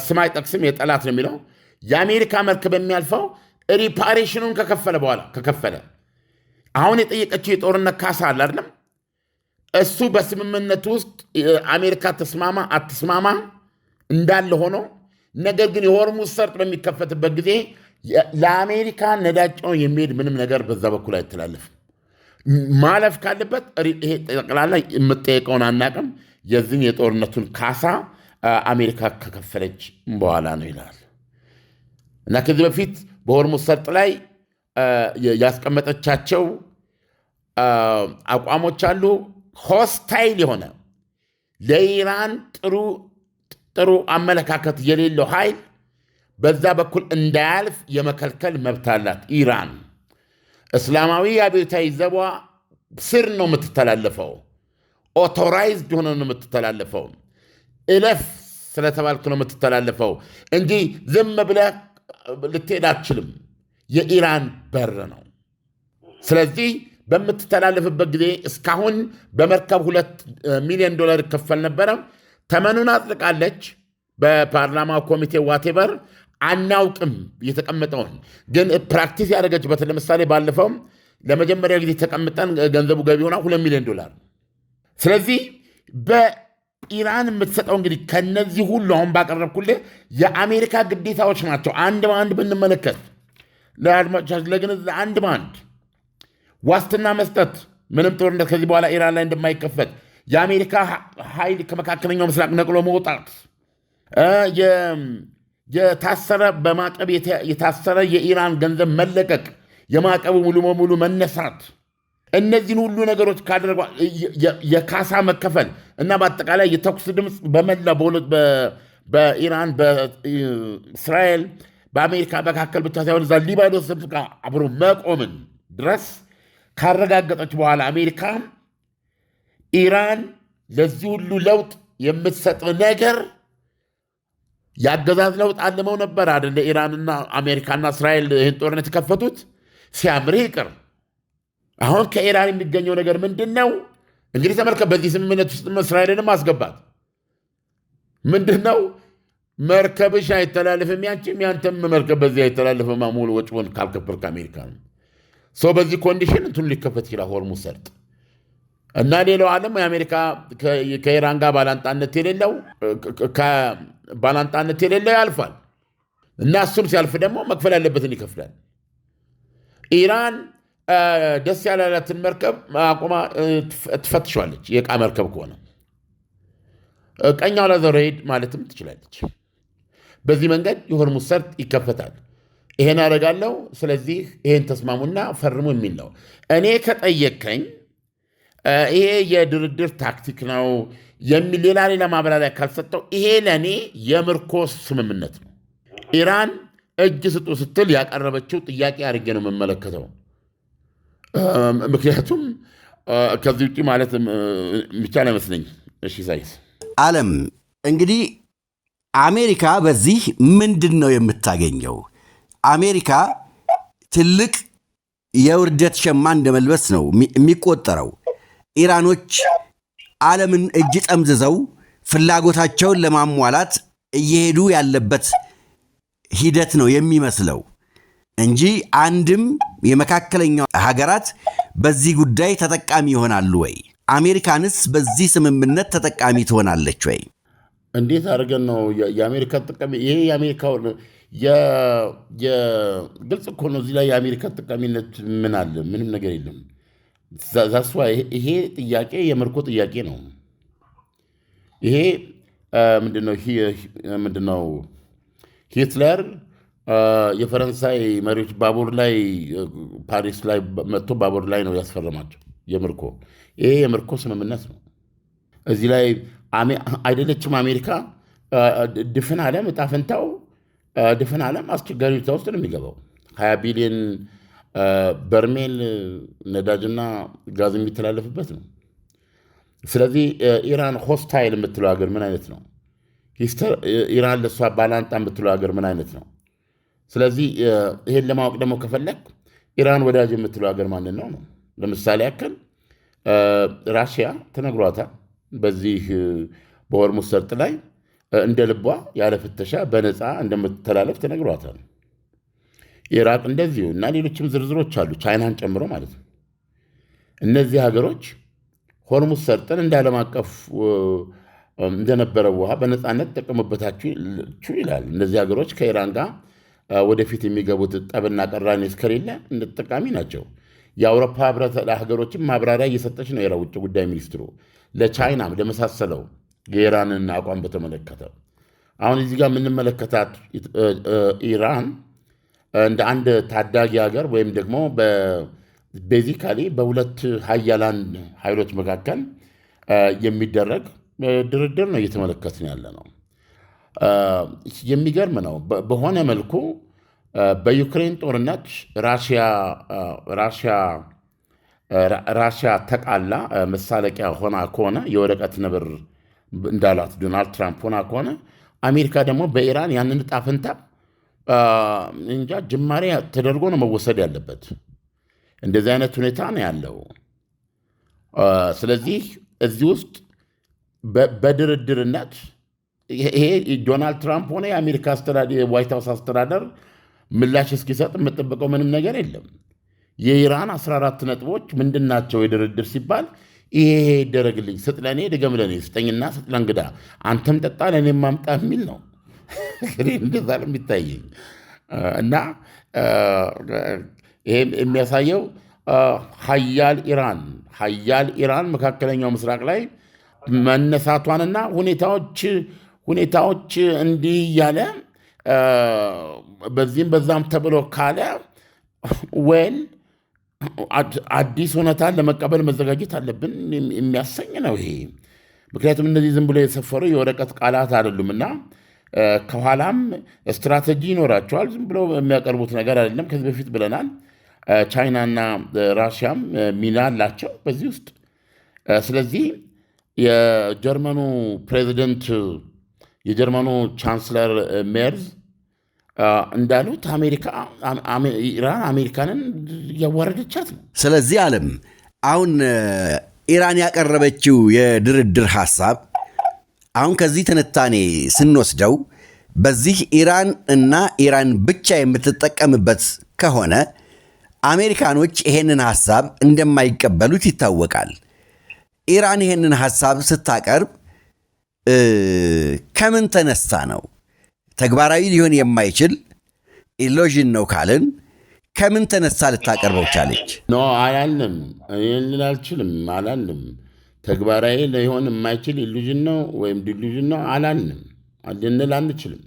ስም አይጠቅስም፣ የጠላት ነው የሚለው። የአሜሪካ መርከብ የሚያልፈው ሪፓሬሽኑን ከከፈለ በኋላ ከከፈለ አሁን የጠየቀችው የጦርነት ካሳ አለ አይደለም? እሱ በስምምነቱ ውስጥ አሜሪካ ተስማማ አትስማማ እንዳለ ሆኖ ነገር ግን የሆርሙዝ ሰርጥ በሚከፈትበት ጊዜ ለአሜሪካ ነዳጅ ጭኖ የሚሄድ ምንም ነገር በዛ በኩል አይተላለፍም። ማለፍ ካለበት ይሄ ጠቅላላ የምጠየቀውን አናቅም። የዚህን የጦርነቱን ካሳ አሜሪካ ከከፈለች በኋላ ነው ይላል። እና ከዚህ በፊት በሆርሙዝ ሰርጥ ላይ ያስቀመጠቻቸው አቋሞች አሉ። ሆስታይል የሆነ ለኢራን ጥሩ አመለካከት የሌለው ኃይል በዛ በኩል እንዳያልፍ የመከልከል መብት አላት ኢራን። እስላማዊ አብዮታዊ ዘቧ ስር ነው የምትተላለፈው። ኦቶራይዝድ ሆነ ነው የምትተላለፈው። እለፍ ስለተባልክ ነው የምትተላለፈው እንጂ ዝም ብለህ ልትሄድ አትችልም። የኢራን በር ነው። ስለዚህ በምትተላለፍበት ጊዜ እስካሁን በመርከብ $2 ሚሊዮን ይከፈል ነበረ። ተመኑን አጥልቃለች በፓርላማ ኮሚቴ ዋቴቨር አናውቅም። የተቀመጠውን ግን ፕራክቲስ ያደረገችበት ለምሳሌ ባለፈው ለመጀመሪያ ጊዜ ተቀምጠን ገንዘቡ ገቢ ሆና $2 ሚሊዮን። ስለዚህ በኢራን የምትሰጠው እንግዲህ ከነዚህ ሁሉ አሁን ባቀረብኩልህ የአሜሪካ ግዴታዎች ናቸው። አንድ በአንድ ብንመለከት ለአድማጮቻችን ለግንዛቤ አንድ በአንድ ዋስትና መስጠት፣ ምንም ጦርነት ከዚህ በኋላ ኢራን ላይ እንደማይከፈት፣ የአሜሪካ ኃይል ከመካከለኛው ምስራቅ ነቅሎ መውጣት፣ የታሰረ በማዕቀብ የታሰረ የኢራን ገንዘብ መለቀቅ፣ የማዕቀቡ ሙሉ በሙሉ መነሳት፣ እነዚህን ሁሉ ነገሮች ካደረጓ የካሳ መከፈል እና በአጠቃላይ የተኩስ ድምፅ በመላ በኢራን በእስራኤል በአሜሪካ መካከል ብቻ ሳይሆን እዛ ሊባኖስ ጋር አብሮ መቆምን ድረስ ካረጋገጠች በኋላ አሜሪካ ኢራን ለዚህ ሁሉ ለውጥ የምትሰጥ ነገር የአገዛዝ ለውጥ አልመው ነበር አይደለ? ኢራንና አሜሪካና እስራኤል ይህን ጦርነት የከፈቱት ሲያምር ይቅር። አሁን ከኢራን የሚገኘው ነገር ምንድን ነው? እንግዲህ ተመልከት። በዚህ ስምምነት ውስጥ እስራኤልንም አስገባት። ምንድን ነው? መርከብሽ አይተላለፍም፣ ያንተም መርከብ በዚህ አይተላለፍም፣ ሙሉ ወጪውን ካልከፈልክ አሜሪካ ነው። ሰው በዚህ ኮንዲሽን እንትን ሊከፈት ይችላል ሆርሙዝ ሰርጥ እና ሌላው ዓለም የአሜሪካ ከኢራን ጋር ባላንጣነት የሌለው ያልፋል እና እሱም ሲያልፍ ደግሞ መክፈል ያለበትን ይከፍላል። ኢራን ደስ ያላላትን መርከብ አቁማ ትፈትሸዋለች። የዕቃ መርከብ ከሆነ ቀኛው ላዘር ሄድ ማለትም ትችላለች። በዚህ መንገድ የሆርሙዝ ሰርጥ ይከፈታል። ይሄን አደርጋለሁ፣ ስለዚህ ይሄን ተስማሙና ፈርሙ የሚል ነው። እኔ ከጠየቀኝ ይሄ የድርድር ታክቲክ ነው የሚል ሌላ ማብራሪያ ካልሰጠው ይሄ ለእኔ የምርኮ ስምምነት ነው። ኢራን እጅ ስጡ ስትል ያቀረበችው ጥያቄ አድርጌ ነው የምመለከተው። ምክንያቱም ከዚህ ውጭ ማለት የሚቻል አይመስለኝ። እሺ ሳይስ ዓለም እንግዲህ አሜሪካ በዚህ ምንድን ነው የምታገኘው? አሜሪካ ትልቅ የውርደት ሸማ እንደመልበስ ነው የሚቆጠረው። ኢራኖች ዓለምን እጅ ጠምዝዘው ፍላጎታቸውን ለማሟላት እየሄዱ ያለበት ሂደት ነው የሚመስለው እንጂ አንድም የመካከለኛው ሀገራት በዚህ ጉዳይ ተጠቃሚ ይሆናሉ ወይ? አሜሪካንስ በዚህ ስምምነት ተጠቃሚ ትሆናለች ወይ? እንዴት አድርገን ነው የአሜሪካ ተጠቃሚ? ይሄ የአሜሪካው ግልጽ እኮ ነው። እዚህ ላይ የአሜሪካ ተጠቃሚነት ምን አለ? ምንም ነገር የለም። ዛስዋ ይሄ ጥያቄ የምርኮ ጥያቄ ነው። ይሄ ምንድነው ሂትለር የፈረንሳይ መሪዎች ባቡር ላይ ፓሪስ ላይ መጥቶ ባቡር ላይ ነው ያስፈረማቸው የምርኮ። ይሄ የምርኮ ስምምነት ነው። እዚህ ላይ አይደለችም አሜሪካ። ድፍን ዓለም ዕጣ ፈንታው ድፍን ዓለም አስቸጋሪ ሁኔታ ውስጥ ነው የሚገባው። 20 ቢሊዮን በርሜል ነዳጅና ጋዝ የሚተላለፍበት ነው። ስለዚህ ኢራን ሆስታይል የምትለው ሀገር ምን አይነት ነው? ኢራን ለእሷ ባላንጣ የምትለው ሀገር ምን አይነት ነው? ስለዚህ ይሄን ለማወቅ ደግሞ ከፈለግ ኢራን ወዳጅ የምትለው ሀገር ማንን ነው? ለምሳሌ ያክል ራሽያ ተነግሯታል። በዚህ በሆርሙዝ ሰርጥ ላይ እንደ ልቧ ያለ ፍተሻ በነፃ እንደምትተላለፍ ተነግሯታል። ኢራቅ እንደዚሁ እና ሌሎችም ዝርዝሮች አሉ፣ ቻይናን ጨምሮ ማለት ነው። እነዚህ ሀገሮች ሆርሙዝ ሰርጥን እንደ ዓለም አቀፍ እንደነበረው ውሃ በነፃነት ተጠቀሙበታችሁ ይላል። እነዚህ ሀገሮች ከኢራን ጋር ወደፊት የሚገቡት ጠብና ቀራኔ እስከሌለ ተጠቃሚ ናቸው። የአውሮፓ ህብረት ሀገሮችም ማብራሪያ እየሰጠች ነው የውጭ ጉዳይ ሚኒስትሩ ለቻይናም ለመሳሰለው የኢራንን አቋም በተመለከተ። አሁን እዚህ ጋር የምንመለከታት ኢራን እንደ አንድ ታዳጊ ሀገር ወይም ደግሞ ቤዚካሊ በሁለት ሀያላን ኃይሎች መካከል የሚደረግ ድርድር ነው እየተመለከትን ያለ ነው። የሚገርም ነው። በሆነ መልኩ በዩክሬን ጦርነት ራሽያ ተቃላ መሳለቂያ ሆና ከሆነ የወረቀት ነብር እንዳላት ዶናልድ ትራምፕ ሆና ከሆነ አሜሪካ ደግሞ በኢራን ያንን ዕጣ ፈንታ እንጃ ጅማሬ ተደርጎ ነው መወሰድ ያለበት። እንደዚህ አይነት ሁኔታ ነው ያለው። ስለዚህ እዚህ ውስጥ በድርድርነት ይሄ ዶናልድ ትራምፕ ሆነ የአሜሪካ ዋይት ሃውስ አስተዳደር ምላሽ እስኪሰጥ የምጠብቀው ምንም ነገር የለም። የኢራን 14 ነጥቦች ምንድናቸው? የድርድር ሲባል ይሄ ይደረግልኝ፣ ስጥ ለእኔ፣ ድገም ለእኔ፣ ስጠኝና ስጥ ለእንግዳ፣ አንተም ጠጣ ለእኔም ማምጣ የሚል ነው። እንደዛ ነው የሚታየኝ እና ይሄ የሚያሳየው ሀያል ኢራን መካከለኛው ምስራቅ ላይ መነሳቷንና ሁኔታዎች እንዲህ እያለ በዚህም በዛም ተብሎ ካለ ወል አዲስ ሁኔታን ለመቀበል መዘጋጀት አለብን የሚያሰኝ ነው ይሄ። ምክንያቱም እነዚህ ዝም ብሎ የሰፈሩ የወረቀት ቃላት አይደሉምና ከኋላም ስትራቴጂ ይኖራቸዋል። ዝም ብሎ የሚያቀርቡት ነገር አይደለም። ከዚህ በፊት ብለናል። ቻይናና ራሽያም ሚና አላቸው በዚህ ውስጥ። ስለዚህ የጀርመኑ ፕሬዚደንት የጀርመኑ ቻንስለር ሜርዝ እንዳሉት ኢራን አሜሪካንን እያዋረደቻት ነው። ስለዚህ ዓለም አሁን ኢራን ያቀረበችው የድርድር ሐሳብ አሁን ከዚህ ትንታኔ ስንወስደው በዚህ ኢራን እና ኢራን ብቻ የምትጠቀምበት ከሆነ አሜሪካኖች ይሄንን ሐሳብ እንደማይቀበሉት ይታወቃል። ኢራን ይሄንን ሐሳብ ስታቀርብ ከምን ተነስታ ነው? ተግባራዊ ሊሆን የማይችል ኢሎዥን ነው ካልን ከምን ተነስታ ልታቀርበው ቻለች? ኖ አላልንም። ይህንን አልችልም አላልንም። ተግባራዊ ሊሆን የማይችል ኢሉዥን ነው ወይም ዲሉዥን ነው አላልንም። ልንል አንችልም።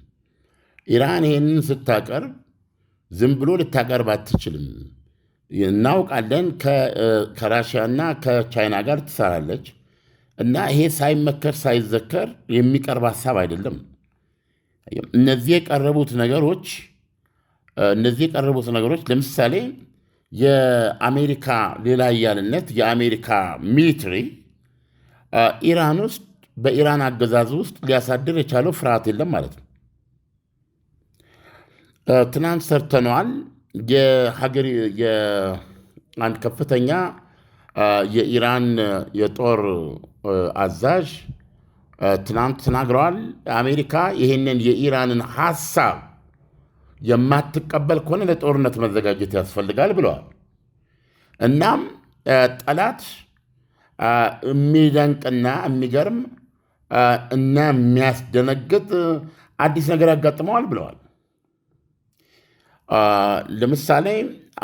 ኢራን ይህንን ስታቀርብ ዝም ብሎ ልታቀርብ አትችልም። እናውቃለን። ከራሽያና ከቻይና ጋር ትሰራለች እና ይሄ ሳይመከር ሳይዘከር የሚቀርብ ሀሳብ አይደለም። እነዚህ የቀረቡት ነገሮች ለምሳሌ የአሜሪካ ሌላ እያልነት የአሜሪካ ሚሊትሪ ኢራን ውስጥ በኢራን አገዛዝ ውስጥ ሊያሳድር የቻለው ፍርሃት የለም ማለት ነው። ትናንት ሰርተነዋል። አንድ ከፍተኛ የኢራን የጦር አዛዥ ትናንት ተናግረዋል። አሜሪካ ይህንን የኢራንን ሐሳብ የማትቀበል ከሆነ ለጦርነት መዘጋጀት ያስፈልጋል ብለዋል። እናም ጠላት የሚደንቅና የሚገርም እና የሚያስደነግጥ አዲስ ነገር ያጋጥመዋል ብለዋል። ለምሳሌ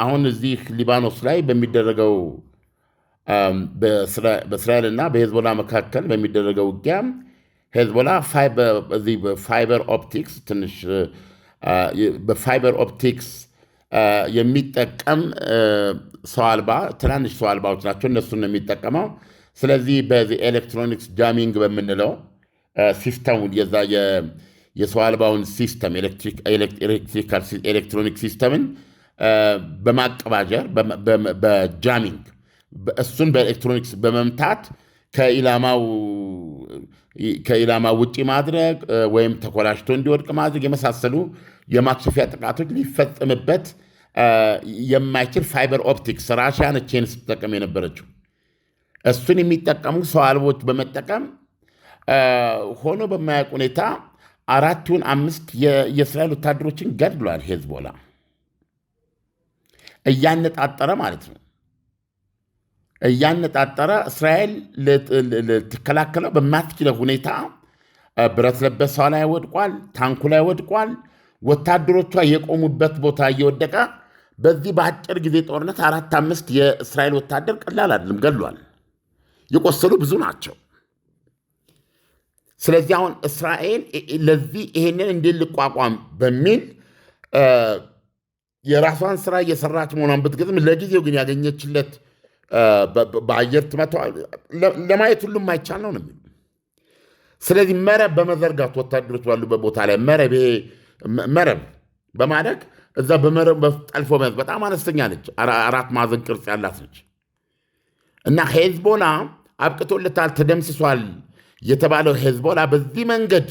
አሁን እዚህ ሊባኖስ ላይ በሚደረገው በእስራኤልና በሄዝቦላ መካከል በሚደረገው ውጊያ ሄዝቦላ በፋይበር ኦፕቲክስ በፋይበር ኦፕቲክስ የሚጠቀም ሰው አልባ ትናንሽ ሰው አልባዎች ናቸው። እነሱን ነው የሚጠቀመው። ስለዚህ በዚህ ኤሌክትሮኒክስ ጃሚንግ በምንለው ሲስተሙ የዛ የሰው አልባውን ሲስተም ኤሌክትሮኒክ ሲስተምን በማቀባጀር በጃሚንግ እሱን በኤሌክትሮኒክስ በመምታት ከኢላማው ውጭ ማድረግ ወይም ተኮላሽቶ እንዲወድቅ ማድረግ የመሳሰሉ የማክሸፊያ ጥቃቶች ሊፈጽምበት የማይችል ፋይበር ኦፕቲክስ ራሽያ ነች ይህን ስትጠቀም የነበረችው። እሱን የሚጠቀሙ ሰው አልቦች በመጠቀም ሆኖ በማያውቅ ሁኔታ 4-5 የእስራኤል ወታደሮችን ገድሏል። ሄዝቦላ እያነጣጠረ ማለት ነው። እያነጣጠረ እስራኤል ልትከላከለው በማትችለው ሁኔታ ብረት ለበሷ ላይ ወድቋል፣ ታንኩ ላይ ወድቋል። ወታደሮቿ የቆሙበት ቦታ እየወደቀ በዚህ በአጭር ጊዜ ጦርነት 4-5 የእስራኤል ወታደር ቀላል አይደለም ገሏል። የቆሰሉ ብዙ ናቸው። ስለዚህ አሁን እስራኤል ለዚህ ይሄንን እንዴት ልቋቋም በሚል የራሷን ስራ እየሰራች መሆኗን ብትገጥም ለጊዜው ግን ያገኘችለት በአየር ትመታ ለማየት ሁሉም አይቻል ነው የሚሉ። ስለዚህ መረብ በመዘርጋት ወታደሮች ባሉበት ቦታ ላይ መረብ በማድረግ እዛ በመረብ ጠልፎ መያዝ በጣም አነስተኛ ነች፣ 4 ማዕዘን ቅርጽ ያላት ነች እና ሄዝቦላ አብቅቶለታል ተደምስሷል የተባለው ሄዝቦላ በዚህ መንገድ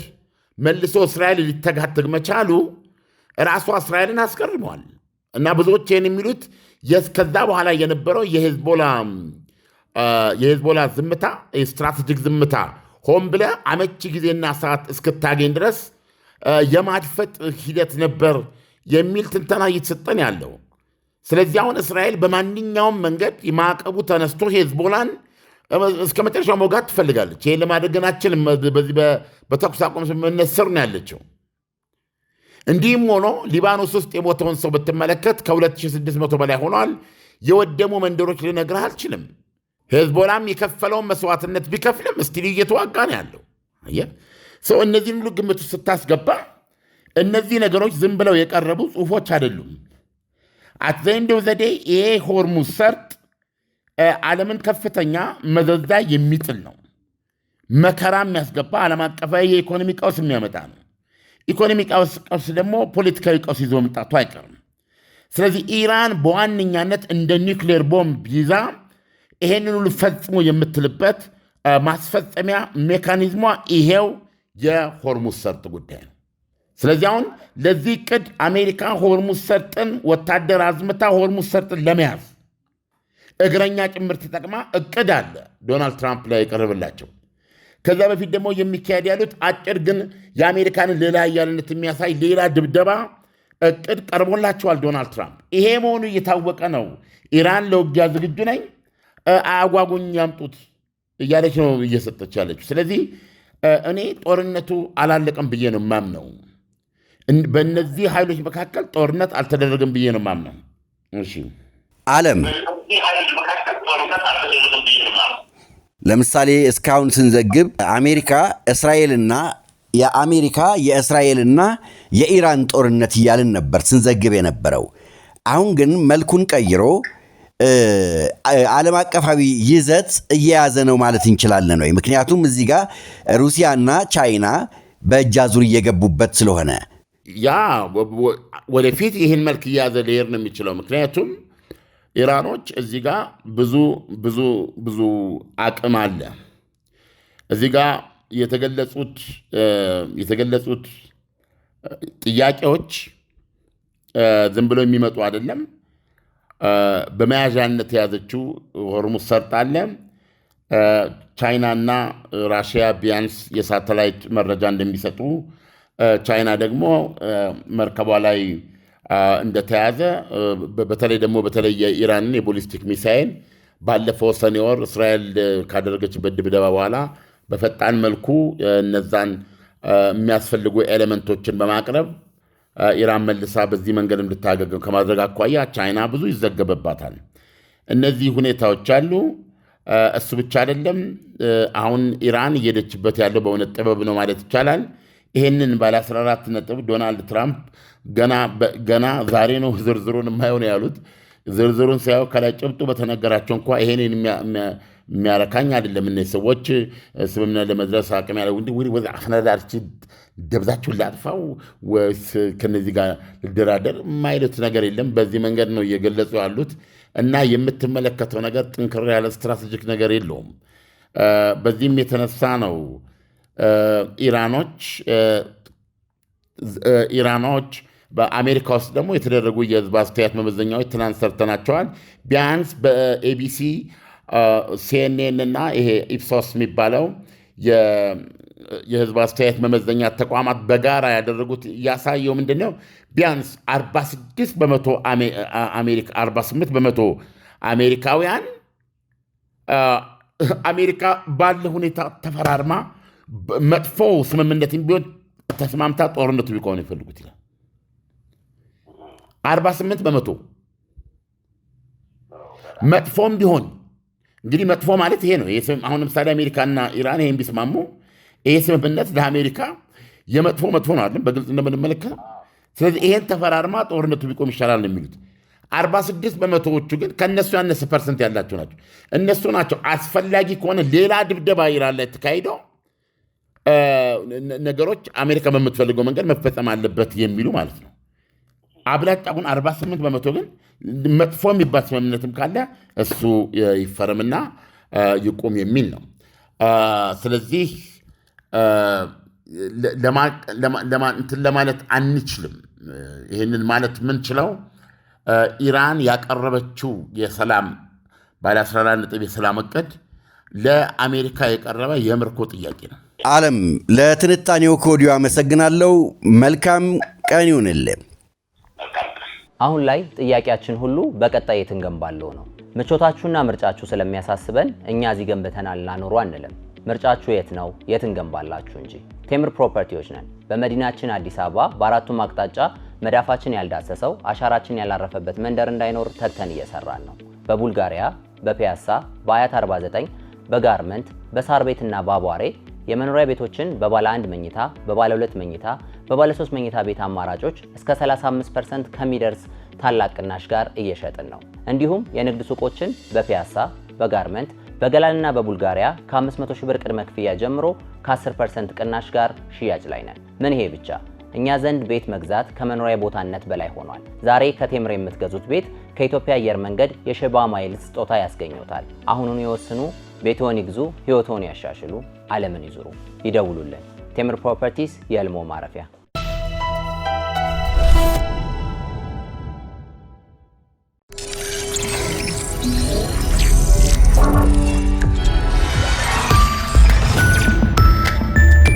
መልሶ እስራኤል ሊተጋተግ መቻሉ ራሷ እስራኤልን አስገርመዋል። እና ብዙዎች ይህን የሚሉት ከዛ በኋላ የነበረው የሄዝቦላ ዝምታ ስትራቴጂክ ዝምታ ሆን ብለ አመቺ ጊዜና ሰዓት እስክታገኝ ድረስ የማድፈጥ ሂደት ነበር የሚል ትንተና እየተሰጠን ያለው። ስለዚህ አሁን እስራኤል በማንኛውም መንገድ ማዕቀቡ ተነስቶ ሄዝቦላን እስከ መጨረሻው መውጋት ትፈልጋለች። ይህን ለማድረግ ግን አትችልም። በዚህ በተኩስ አቁም ስምምነት ስር ነው ያለችው። እንዲህም ሆኖ ሊባኖስ ውስጥ የሞተውን ሰው ብትመለከት ከ2600 በላይ ሆኗል። የወደሙ መንደሮች ልነግርህ አልችልም። ሄዝቦላም የከፈለውን መስዋዕትነት ቢከፍልም እስቲል እየተዋጋ ነው ያለው። ሰው እነዚህን ሁሉ ግምት ውስጥ ስታስገባ እነዚህ ነገሮች ዝም ብለው የቀረቡ ጽሑፎች አይደሉም። አትዘንደው ዘዴ ይሄ ሆርሙዝ ሰርጥ ዓለምን ከፍተኛ መዘዝ ላይ የሚጥል ነው። መከራ የሚያስገባ ዓለም አቀፋዊ የኢኮኖሚ ቀውስ የሚያመጣ ነው። ኢኮኖሚ ቀውስ ደግሞ ፖለቲካዊ ቀውስ ይዞ መምጣቱ አይቀርም። ስለዚህ ኢራን በዋነኛነት እንደ ኒውክሌር ቦምብ ይዛ ይሄንን ሁሉ ፈጽሞ የምትልበት ማስፈጸሚያ ሜካኒዝሟ ይሄው የሆርሙዝ ሰርጥ ጉዳይ ነው። ስለዚህ አሁን ለዚህ ዕቅድ አሜሪካ ሆርሙዝ ሰርጥን ወታደር አዝምታ ሆርሙዝ ሰርጥን ለመያዝ እግረኛ ጭምር ተጠቅማ ዕቅድ አለ ዶናልድ ትራምፕ ላይ የቀረበላቸው። ከዛ በፊት ደግሞ የሚካሄድ ያሉት አጭር ግን የአሜሪካንን ሌላ ኃያልነት የሚያሳይ ሌላ ድብደባ ዕቅድ ቀርቦላቸዋል ዶናልድ ትራምፕ። ይሄ መሆኑ እየታወቀ ነው ኢራን ለውጊያ ዝግጁ ነኝ አያጓጉኝ ያምጡት እያለች ነው እየሰጠች ያለችው። ስለዚህ እኔ ጦርነቱ አላለቀም ብዬ ነው ማምነው። በእነዚህ ኃይሎች መካከል ጦርነት አልተደረገም ብዬ ነው ማምነው። እሺ ዓለም ለምሳሌ እስካሁን ስንዘግብ የእስራኤልና የኢራን ጦርነት እያልን ነበር ስንዘግብ የነበረው። አሁን ግን መልኩን ቀይሮ ዓለም አቀፋዊ ይዘት እየያዘ ነው ማለት እንችላለን ወይ? ምክንያቱም እዚህ ጋር ሩሲያና ቻይና በእጅ አዙር እየገቡበት ስለሆነ ያ ወደፊት ይህን መልክ እየያዘ ሊሄድ ነው የሚችለው። ምክንያቱም ኢራኖች እዚህ ጋር ብዙ አቅም አለ። እዚህ ጋር የተገለጹት ጥያቄዎች ዝም ብሎ የሚመጡ አይደለም። በመያዣነት የያዘችው ሆርሙዝ ሰርጥ አለ። ቻይናና ራሽያ ቢያንስ የሳተላይት መረጃ እንደሚሰጡ፣ ቻይና ደግሞ መርከቧ ላይ እንደተያዘ በተለይ የኢራንን የቦሊስቲክ ሚሳይል ባለፈው ሰኔ ወር እስራኤል ካደረገችበት ድብደባ በኋላ በፈጣን መልኩ እነዛን የሚያስፈልጉ ኤሌመንቶችን በማቅረብ ኢራን መልሳ በዚህ መንገድ እንድታገገም ከማድረግ አኳያ ቻይና ብዙ ይዘገበባታል። እነዚህ ሁኔታዎች አሉ። እሱ ብቻ አይደለም። አሁን ኢራን እየሄደችበት ያለው በእውነት ጥበብ ነው ማለት ይቻላል። ይሄንን ባለ 14 ነጥብ ዶናልድ ትራምፕ ገና ዛሬ ነው ዝርዝሩን የማየው ነው ያሉት። ዝርዝሩን ሳያው ከላይ ጭብጡ በተነገራቸው እንኳ ይሄንን የሚያረካኝ አይደለም። እነዚህ ሰዎች ስምምነት ለመድረስ አቅም ያለው ወደ አፍነዳርች ደብዛቸውን ላጥፋው ወይስ ከነዚህ ጋር ልደራደር የማይሉት ነገር የለም። በዚህ መንገድ ነው እየገለጹ ያሉት እና የምትመለከተው ነገር ጥንክር ያለ ስትራቴጂክ ነገር የለውም። በዚህም የተነሳ ነው ኢራኖች በአሜሪካ ውስጥ ደግሞ የተደረጉ የህዝብ አስተያየት መመዘኛዎች ትናንት ሰርተናቸዋል። ቢያንስ በኤቢሲ ሲኤንኤን እና ይሄ ኢፕሶስ የሚባለው የህዝብ አስተያየት መመዘኛ ተቋማት በጋራ ያደረጉት ያሳየው ምንድን ነው? ቢያንስ 48 በመቶ አሜሪካውያን አሜሪካ ባለ ሁኔታ ተፈራርማ መጥፎ ስምምነት ቢሆን ተስማምታ ጦርነቱ ቢቆም ይፈልጉት ይላል። 48%። መጥፎም ቢሆን እንግዲህ መጥፎ ማለት ይሄ ነው። አሁን ለምሳሌ አሜሪካና ኢራን ይሄን ቢስማሙ ይሄ ስምምነት ለአሜሪካ የመጥፎ መጥፎ ነው አይደል? በግልጽ እንደምንመለከተው። ስለዚህ ይሄን ተፈራርማ ጦርነቱ ቢቆም ይሻላል ነው የሚሉት። 46%ዎቹ ግን ከነሱ ያነሰ ፐርሰንት ያላቸው ናቸው። እነሱ ናቸው አስፈላጊ ከሆነ ሌላ ድብደባ ኢራን ላይ ተካሂደው ነገሮች አሜሪካ በምትፈልገው መንገድ መፈጸም አለበት የሚሉ ማለት ነው። አብላጫውን 48% ግን መጥፎ የሚባል ስምምነትም ካለ እሱ ይፈረምና ይቆም የሚል ነው። ስለዚህ ለማለት አንችልም። ይህንን ማለት ምንችለው ኢራን ያቀረበችው የሰላም ባለ 14 ነጥብ የሰላም እቅድ ለአሜሪካ የቀረበ የምርኮ ጥያቄ ነው። ዓለም ለትንታኔው ከወዲሁ አመሰግናለሁ። መልካም ቀን ይሁንልህ። አሁን ላይ ጥያቄያችን ሁሉ በቀጣይ የት እንገንባለው ነው። ምቾታችሁና ምርጫችሁ ስለሚያሳስበን እኛ እዚህ ገንብተናል ላኖሩ አንልም። ምርጫችሁ የት ነው? የት እንገንባላችሁ እንጂ። ቴምር ፕሮፐርቲዎች ነን። በመዲናችን አዲስ አበባ በአራቱም አቅጣጫ መዳፋችን ያልዳሰሰው አሻራችን ያላረፈበት መንደር እንዳይኖር ተግተን እየሰራን ነው። በቡልጋሪያ፣ በፒያሳ፣ በአያት 49፣ በጋርመንት፣ በሳር ቤትና በአቧሬ የመኖሪያ ቤቶችን በባለ 1 መኝታ፣ በባለ 2 መኝታ፣ በባለ 3 መኝታ ቤት አማራጮች እስከ 35% ከሚደርስ ታላቅ ቅናሽ ጋር እየሸጥን ነው። እንዲሁም የንግድ ሱቆችን በፒያሳ፣ በጋርመንት፣ በገላንና በቡልጋሪያ ከ500 ሺህ ብር ቅድመ ክፍያ ጀምሮ ከ10% ቅናሽ ጋር ሽያጭ ላይ ነን። ምን ይሄ ብቻ! እኛ ዘንድ ቤት መግዛት ከመኖሪያ ቦታነት በላይ ሆኗል። ዛሬ ከቴምር የምትገዙት ቤት ከኢትዮጵያ አየር መንገድ የሸባ ማይልስ ስጦታ ያስገኙታል። አሁኑን ይወስኑ፣ ቤትዎን ይግዙ፣ ህይወትዎን ያሻሽሉ፣ ዓለምን ይዙሩ። ይደውሉልን። ቴምር ፕሮፐርቲስ የህልሞ ማረፊያ።